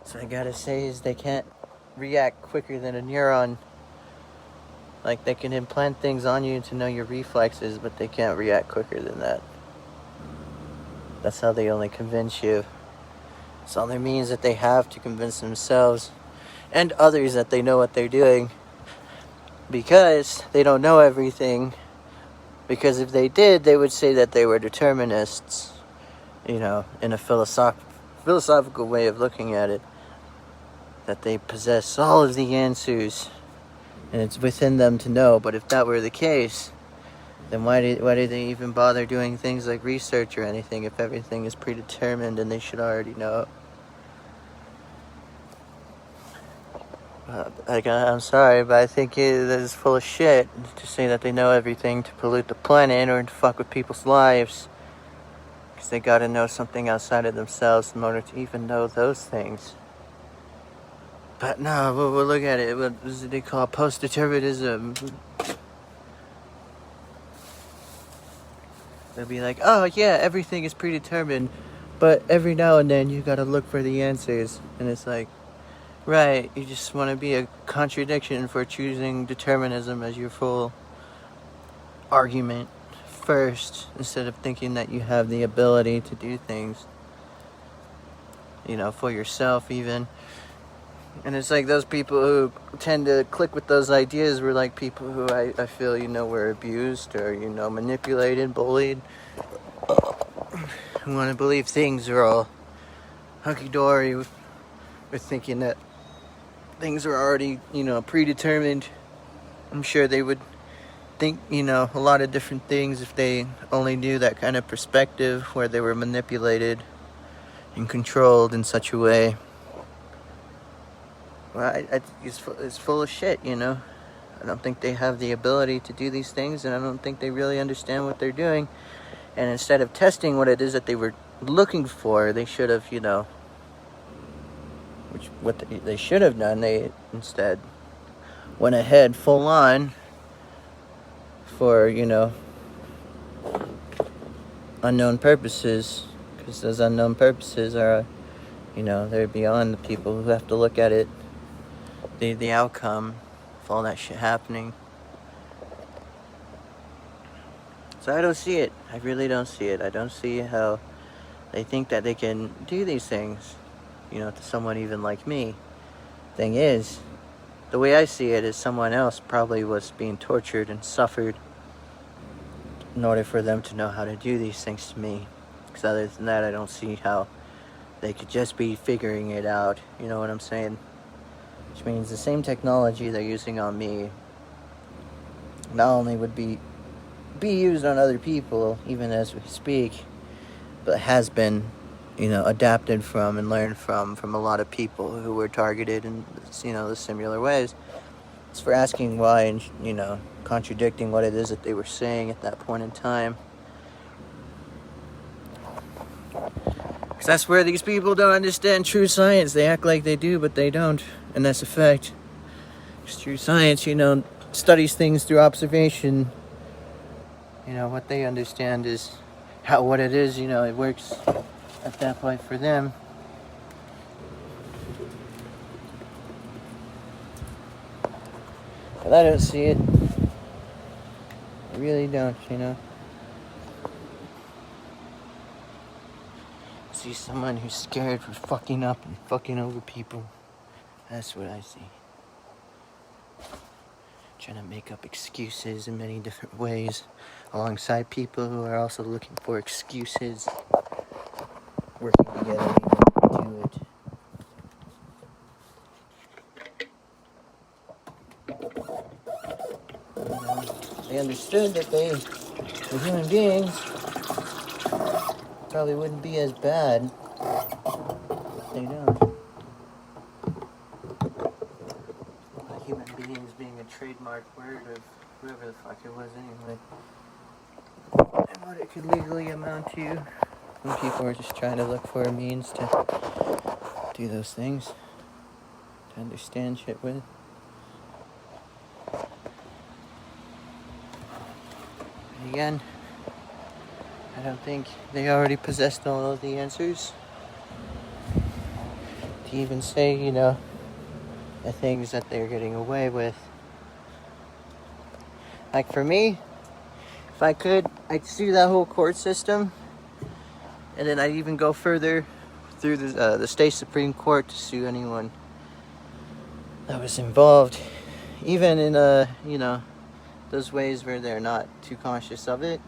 So I gotta say is they can't react quicker than a neuron. Like, they can implant things on you to know your reflexes, but they can't react quicker than that. That's how they only convince you. It's all their means that they have to convince themselves and others that they know what they're doing, because they don't know everything. Because if they did, they would say that they were determinists, in a philosophical way of looking at it, that they possess all of the answers and it's within them to know. But if that were the case, then why did they even bother doing things like research or anything if everything is predetermined and they should already know? I'm sorry, but I think it is full of shit to say that they know everything to pollute the planet or to fuck with people's lives. Because they gotta know something outside of themselves in order to even know those things. But no, we'll look at it. What is it they call post-determinism? They'll be like, oh yeah, everything is predetermined, but every now and then you gotta look for the answers. And it's like, right, you just want to be a contradiction for choosing determinism as your full argument first, instead of thinking that you have the ability to do things, for yourself even. And it's like those people who tend to click with those ideas were like people who I feel, were abused or, manipulated, bullied, who want to believe things are all hunky-dory with thinking that things are already, predetermined. I'm sure they would think, a lot of different things if they only knew that kind of perspective where they were manipulated and controlled in such a way. Well, it's full of shit, I don't think they have the ability to do these things, and I don't think they really understand what they're doing. And instead of testing what it is that they were looking for, they should have, what they should have done, they instead went ahead full on for, unknown purposes. Because those unknown purposes are, they're beyond the people who have to look at it, the outcome of all that shit happening. So I don't see it. I really don't see it. I don't see how they think that they can do these things, to someone even like me. Thing is, the way I see it is someone else probably was being tortured and suffered in order for them to know how to do these things to me. Because other than that, I don't see how they could just be figuring it out. You know what I'm saying? Which means the same technology they're using on me not only would be used on other people, even as we speak, but has been, adapted from and learned from a lot of people who were targeted in, the similar ways. It's for asking why and, contradicting what it is that they were saying at that point in time. Because that's where these people don't understand true science. They act like they do, but they don't. And that's a fact. Because true science, studies things through observation. What they understand is what it is, it works at that point for them. But I don't see it. I really don't, See someone who's scared for fucking up and fucking over people. That's what I see. Trying to make up excuses in many different ways, alongside people who are also looking for excuses, working together to do it. They understood that they were human beings, probably wouldn't be as bad, but they don't. Human beings being a trademark word of whoever the fuck it was anyway. And what it could legally amount to when people are just trying to look for a means to do those things, to understand shit with. And again, I don't think they already possessed all of the answers. to even say, you know, the things that they're getting away with. Like for me, if I could, I'd sue that whole court system, and then I'd even go further through the state Supreme Court to sue anyone that was involved, even in you know, those ways where they're not too conscious of it,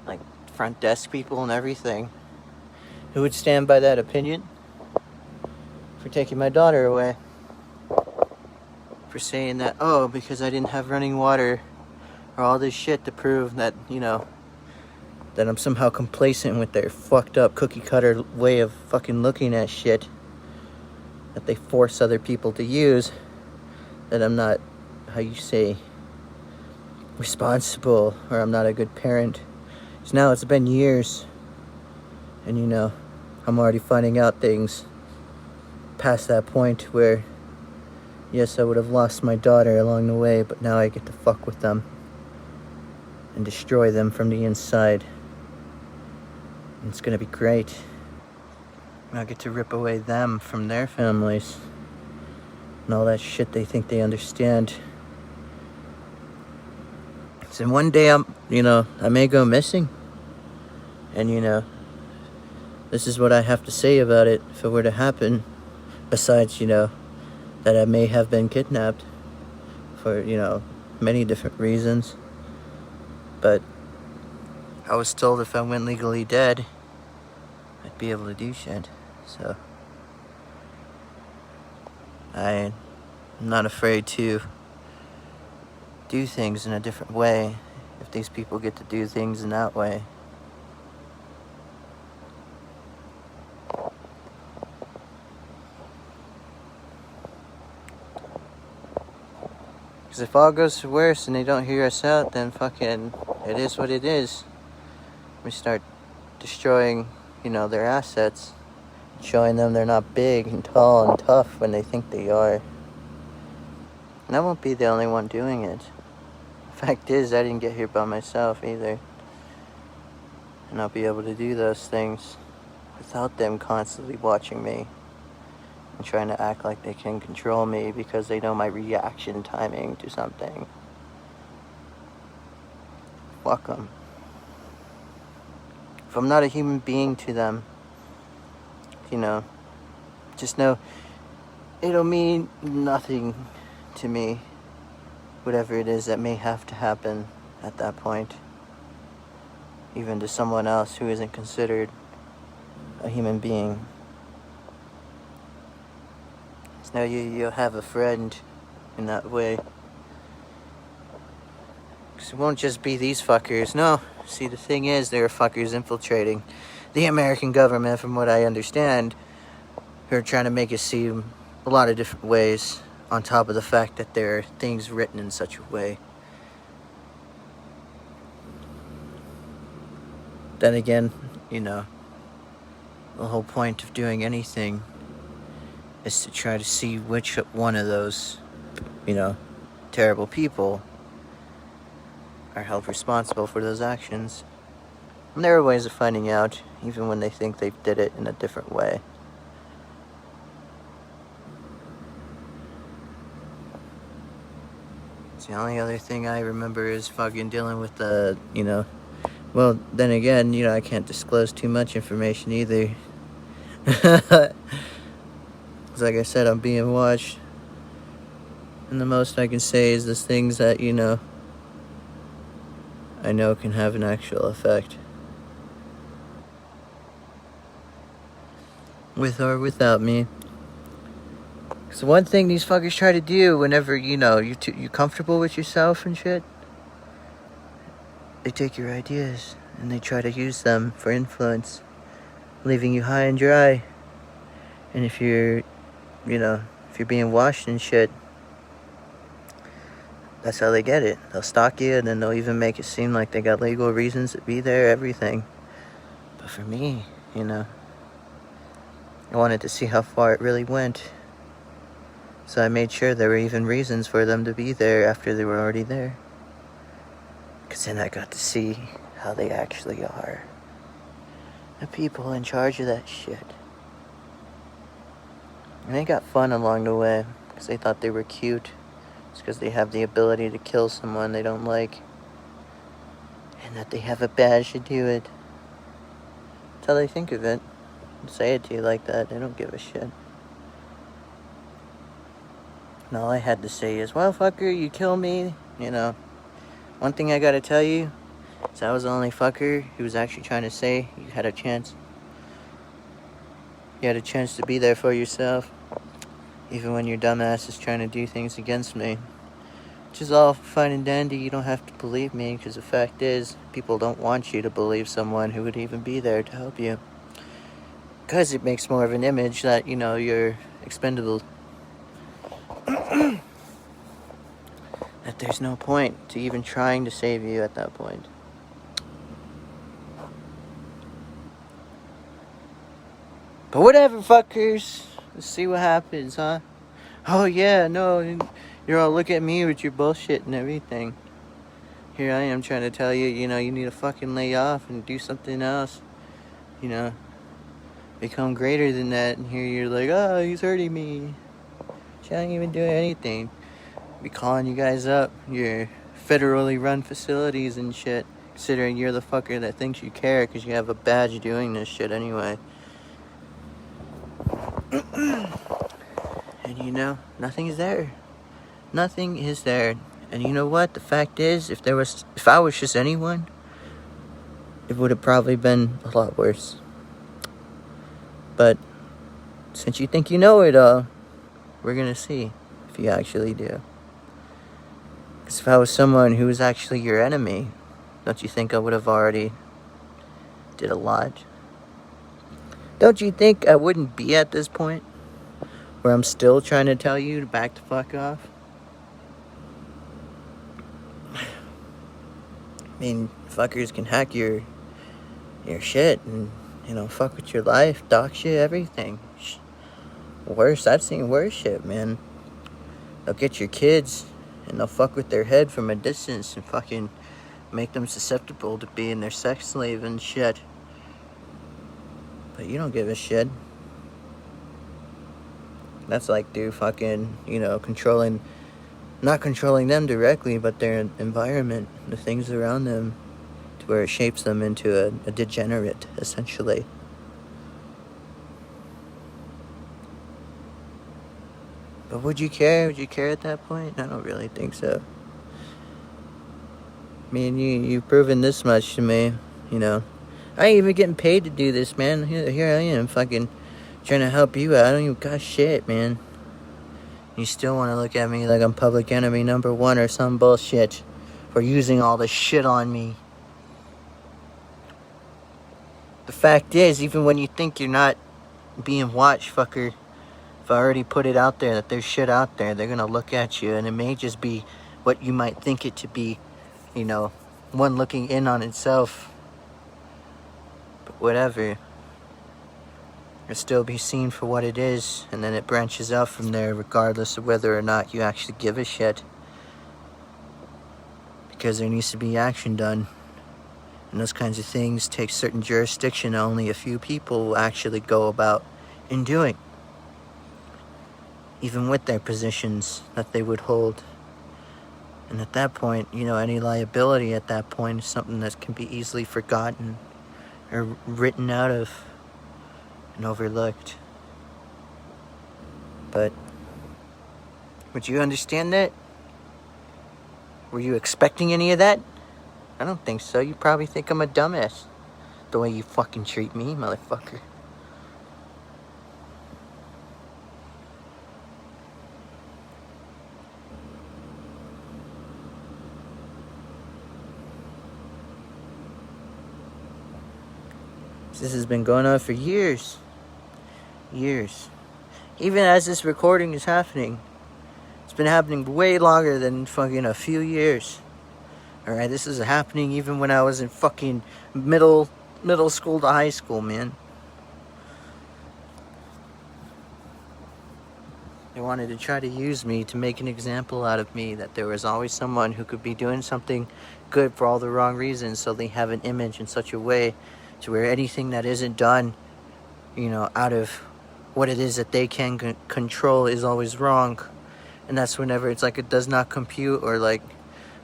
like front desk people and everything, who would stand by that opinion for taking my daughter away, for saying that, oh, because I didn't have running water, or all this shit to prove that, you know, that I'm somehow complacent with their fucked up cookie cutter way of fucking looking at shit that they force other people to use, that I'm not, how you say, responsible, or I'm not a good parent. Because now it's been years, and you know, I'm already finding out things past that point where, yes, I would have lost my daughter along the way, but now I get to fuck with them and destroy them from the inside. And it's gonna be great. I get to rip away them from their families and all that shit they think they understand. So one day I may go missing, and you know, this is what I have to say about it if it were to happen. Besides, you know, that I may have been kidnapped for, you know, many different reasons. But I was told if I went legally dead, I'd be able to do shit. So I'm not afraid to do things in a different way if these people get to do things in that way. Because if all goes to worse and they don't hear us out, then fucking, it is what it is. We start destroying, you know, their assets, showing them they're not big and tall and tough when they think they are. And I won't be the only one doing it. Fact is, I didn't get here by myself either. And I'll be able to do those things without them constantly watching me and trying to act like they can control me because they know my reaction timing to something. Fuck them. If I'm not a human being to them, you know, just know it'll mean nothing to me, whatever it is that may have to happen at that point, even to someone else who isn't considered a human being. So now you'll have a friend in that way. Because it won't just be these fuckers. No, see, the thing is, there are fuckers infiltrating the American government, from what I understand, who are trying to make it seem a lot of different ways, on top of the fact that there are things written in such a way. Then again, you know, the whole point of doing anything is to try to see which one of those, you know, terrible people are held responsible for those actions. And there are ways of finding out, even when they think they did it in a different way. The only other thing I remember is fucking dealing with the, you know, well, then again, you know, I can't disclose too much information either. Because like I said, I'm being watched. And the most I can say is the things that, you know, I know can have an actual effect. With or without me. So one thing these fuckers try to do whenever, you know, you're comfortable with yourself and shit, they take your ideas and they try to use them for influence, leaving you high and dry. And if you're, you know, if you're being washed and shit, that's how they get it. They'll stalk you, and then they'll even make it seem like they got legal reasons to be there, everything. But for me, you know, I wanted to see how far it really went. So I made sure there were even reasons for them to be there after they were already there. Because then I got to see how they actually are. The people in charge of that shit. And they got fun along the way because they thought they were cute. It's because they have the ability to kill someone they don't like. And that they have a badge to do it. That's how they think of it. Say it to you like that. They don't give a shit. And all I had to say is, well, fucker, you kill me. You know, one thing I gotta tell you is I was the only fucker who was actually trying to say you had a chance. You had a chance to be there for yourself. Even when your dumbass is trying to do things against me. Which is all fine and dandy. You don't have to believe me, because the fact is, people don't want you to believe someone who would even be there to help you. Because it makes more of an image that, you know, you're expendable. That there's no point to even trying to save you at that point. But whatever, fuckers. Let's see what happens, huh? Oh yeah, no, you're all look at me with your bullshit and everything. Here I am trying to tell you, you know, you need to fucking lay off and do something else. You know, become greater than that. And here you're like, oh, he's hurting me. She ain't even doing anything. Be calling you guys up, your federally run facilities and shit, considering you're the fucker that thinks you care because you have a badge doing this shit anyway. And you know, nothing is there. Nothing is there. And you know what? The fact is, if I was just anyone, it would have probably been a lot worse. But since you think you know it all, we're gonna see if you actually do. Because if I was someone who was actually your enemy, don't you think I would have already did a lot? Don't you think I wouldn't be at this point where I'm still trying to tell you to back the fuck off? I mean, fuckers can hack your shit and, you know, fuck with your life, dox you, everything. Worse, I've seen worse shit, man. They'll get your kids and they'll fuck with their head from a distance and fucking make them susceptible to being their sex slave and shit. But you don't give a shit. That's like, dude, fucking, you know, not controlling them directly, but their environment, the things around them, to where it shapes them into a degenerate, essentially. But would you care? Would you care at that point? I don't really think so. I mean, you've proven this much to me, you know. I ain't even getting paid to do this, man. Here I am, fucking trying to help you out. I don't even got shit, man. You still want to look at me like I'm public enemy number one or some bullshit for using all this shit on me. The fact is, even when you think you're not being watched, fucker, if I already put it out there that there's shit out there, they're gonna look at you, and it may just be what you might think it to be, you know, one looking in on itself. But whatever. It'll still be seen for what it is, and then it branches out from there regardless of whether or not you actually give a shit. Because there needs to be action done. And those kinds of things take certain jurisdiction that only a few people will actually go about in doing. Even with their positions that they would hold. And at that point, you know, any liability at that point is something that can be easily forgotten or written out of and overlooked. But would you understand that? Were you expecting any of that? I don't think so. You probably think I'm a dumbass. The way you fucking treat me, motherfucker. This has been going on for years. Years. Even as this recording is happening. It's been happening way longer than fucking a few years. Alright, this is happening even when I was in fucking middle school to high school, man. They wanted to try to use me to make an example out of me, that there was always someone who could be doing something good for all the wrong reasons, so they have an image in such a way to where anything that isn't done, you know, out of what it is that they can control is always wrong. And that's whenever it's like it does not compute, or like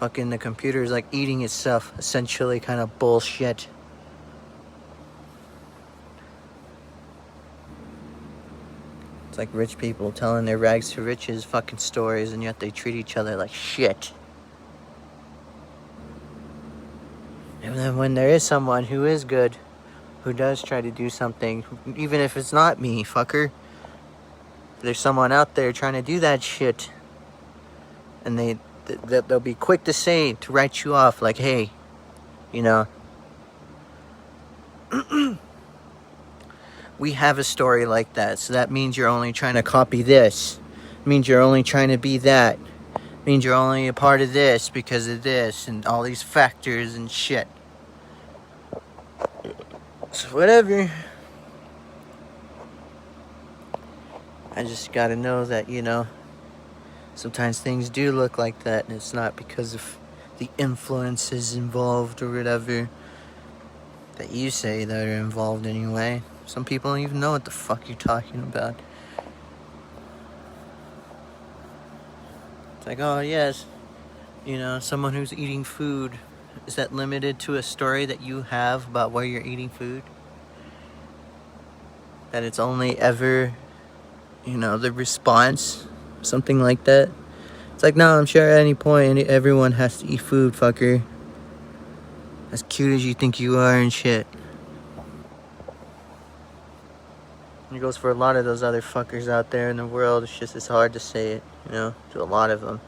fucking the computer is like eating itself, essentially, kind of bullshit. It's like rich people telling their rags to riches fucking stories, and yet they treat each other like shit. And then when there is someone who is good, who does try to do something, even if it's not me, fucker, there's someone out there trying to do that shit, and they'll be quick to say, to write you off, like, hey, you know, we have a story like that, so that means you're only trying to copy this. It means you're only trying to be that. It means you're only a part of this because of this, and all these factors and shit. So whatever. I just gotta know that, you know, sometimes things do look like that, and it's not because of the influences involved or whatever that you say that are involved anyway. Some people don't even know what the fuck you're talking about. It's like, oh yes, you know, someone who's eating food, is that limited to a story that you have about where you're eating food? That it's only ever, you know, the response, something like that? It's like, no, I'm sure at any point everyone has to eat food, fucker. As cute as you think you are and shit. It goes for a lot of those other fuckers out there in the world. It's just, it's hard to say it, you know, to a lot of them.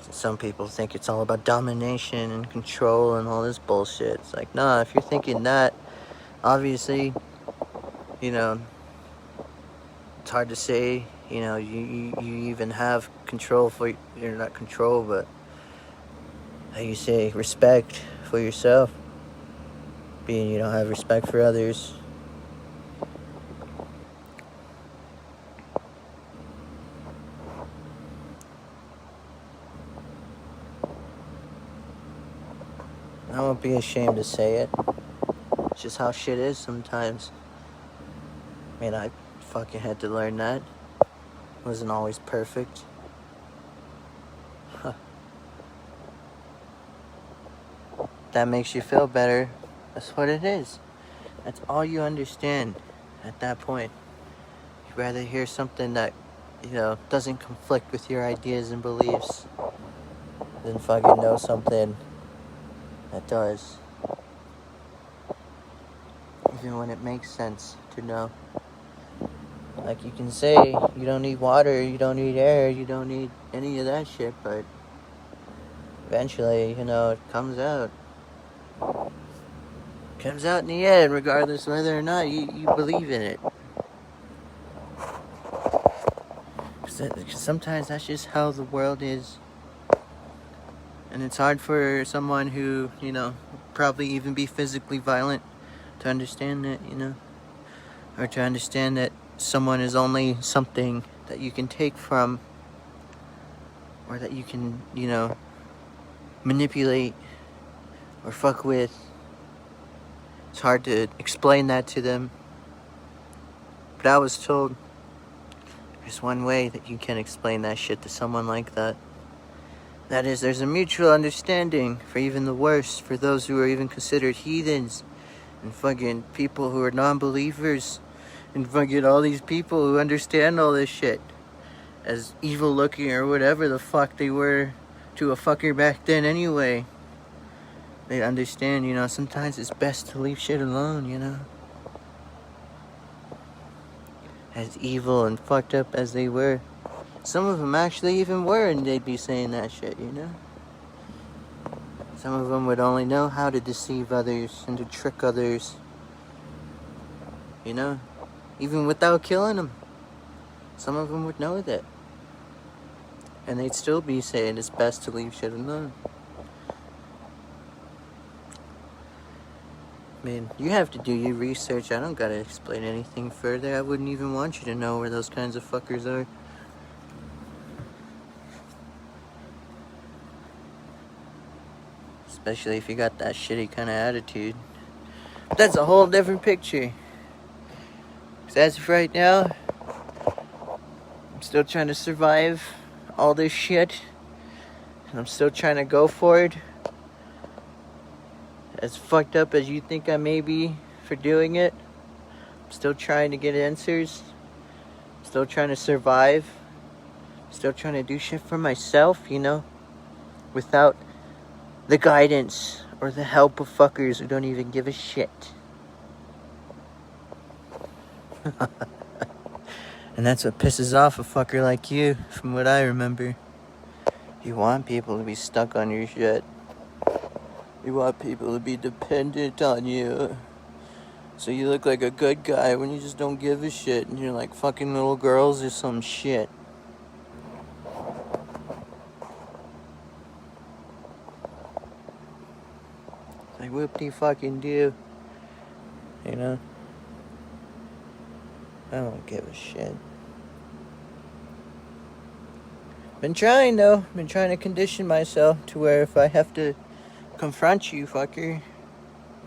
Some people think it's all about domination and control and all this bullshit. It's like, nah, if you're thinking that, obviously, you know, it's hard to say, you know, you even have control for, you're not control, but how you say, respect for yourself. Being you don't have respect for others. I won't be ashamed to say it. It's just how shit is sometimes. I mean, I fucking had to learn that. Wasn't always perfect. Huh. That makes you feel better. That's what it is. That's all you understand at that point. You'd rather hear something that, you know, doesn't conflict with your ideas and beliefs than fucking know something that does. Even when it makes sense to know. Like, you can say you don't need water, you don't need air, you don't need any of that shit, but eventually, you know, it comes out. Comes out in the end, regardless whether or not you believe in it. Because sometimes that's just how the world is. And it's hard for someone who, you know, probably even be physically violent to understand that, you know. Or to understand that someone is only something that you can take from, or that you can, you know, manipulate or fuck with. It's hard to explain that to them. But I was told there's one way that you can explain that shit to someone like that. That is, there's a mutual understanding for even the worst, for those who are even considered heathens, and fucking people who are non-believers, and fucking all these people who understand all this shit as evil looking or whatever the fuck they were to a fucker back then anyway. They understand, you know, sometimes it's best to leave shit alone, you know. As evil and fucked up as they were, some of them actually even were, and they'd be saying that shit, you know. Some of them would only know how to deceive others and to trick others, you know, even without killing them. Some of them would know that, and they'd still be saying it's best to leave shit alone. I mean, you have to do your research. I don't gotta explain anything further. I wouldn't even want you to know where those kinds of fuckers are. Especially if you got that shitty kind of attitude. That's a whole different picture. 'Cause as of right now, I'm still trying to survive all this shit. And I'm still trying to go for it. As fucked up as you think I may be for doing it, I'm still trying to get answers. Still trying to survive. Still trying to do shit for myself, you know? Without the guidance or the help of fuckers who don't even give a shit. And that's what pisses off a fucker like you, from what I remember. You want people to be stuck on your shit. You want people to be dependent on you. So you look like a good guy when you just don't give a shit. And you're like fucking little girls or some shit. Like, whoop-de-fucking-do. You know? I don't give a shit. Been trying, though. Been trying to condition myself to where if I have to confront you, fucker,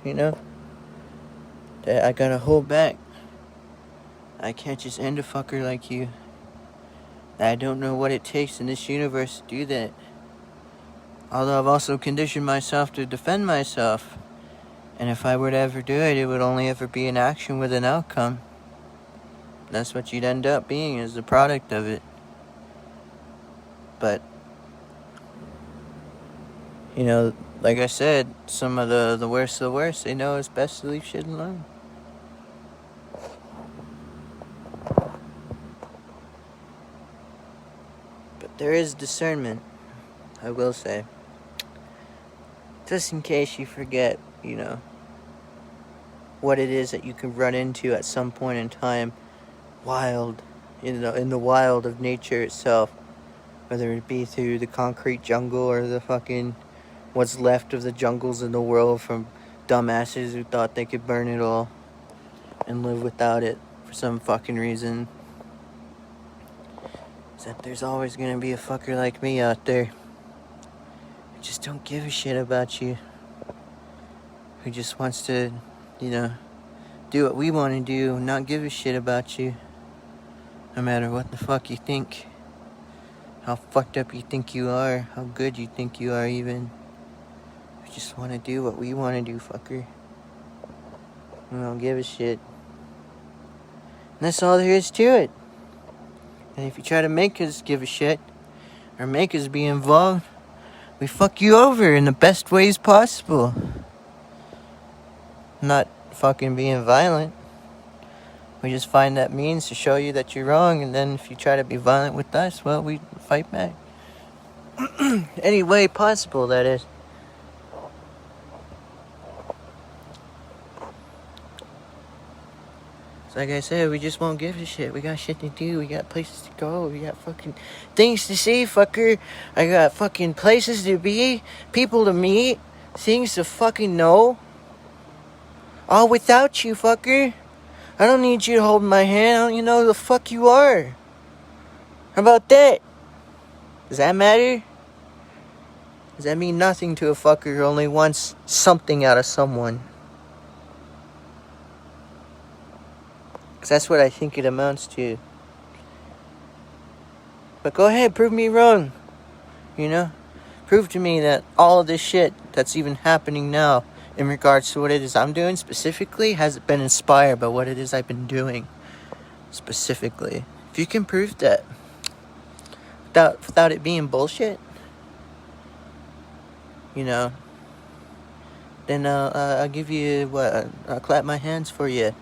you know, that I gotta hold back. I can't just end a fucker like you. I don't know what it takes in this universe to do that. Although I've also conditioned myself to defend myself. And if I were to ever do it, it would only ever be an action with an outcome. That's what you'd end up being, as the product of it. But, you know, like I said, some of the worst of the worst, they know it's best to leave shit alone. But there is discernment, I will say. Just in case you forget, you know, what it is that you can run into at some point in time, wild, you know, in the wild of nature itself. Whether it be through the concrete jungle or the fucking what's left of the jungles in the world from dumbasses who thought they could burn it all and live without it for some fucking reason. Is that there's always gonna be a fucker like me out there who just don't give a shit about you. Who just wants to, you know, do what we want to do and not give a shit about you. No matter what the fuck you think. How fucked up you think you are. How good you think you are even. We just want to do what we want to do, fucker. We don't give a shit. And that's all there is to it. And if you try to make us give a shit, or make us be involved, we fuck you over in the best ways possible. Not fucking being violent. We just find that means to show you that you're wrong, and then if you try to be violent with us, well, we fight back. Any way possible, that is. So like I said, we just won't give a shit. We got shit to do. We got places to go. We got fucking things to see, fucker. I got fucking places to be, people to meet, things to fucking know. All without you, fucker. I don't need you to hold my hand. I don't even know who the fuck you are. How about that? Does that matter? Does that mean nothing to a fucker who only wants something out of someone? Because that's what I think it amounts to. But go ahead, prove me wrong. You know? Prove to me that all of this shit that's even happening now in regards to what it is I'm doing specifically has been inspired by what it is I've been doing specifically. If you can prove that without it being bullshit, you know, then I'll give you I'll clap my hands for you,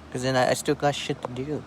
because then I still got shit to do.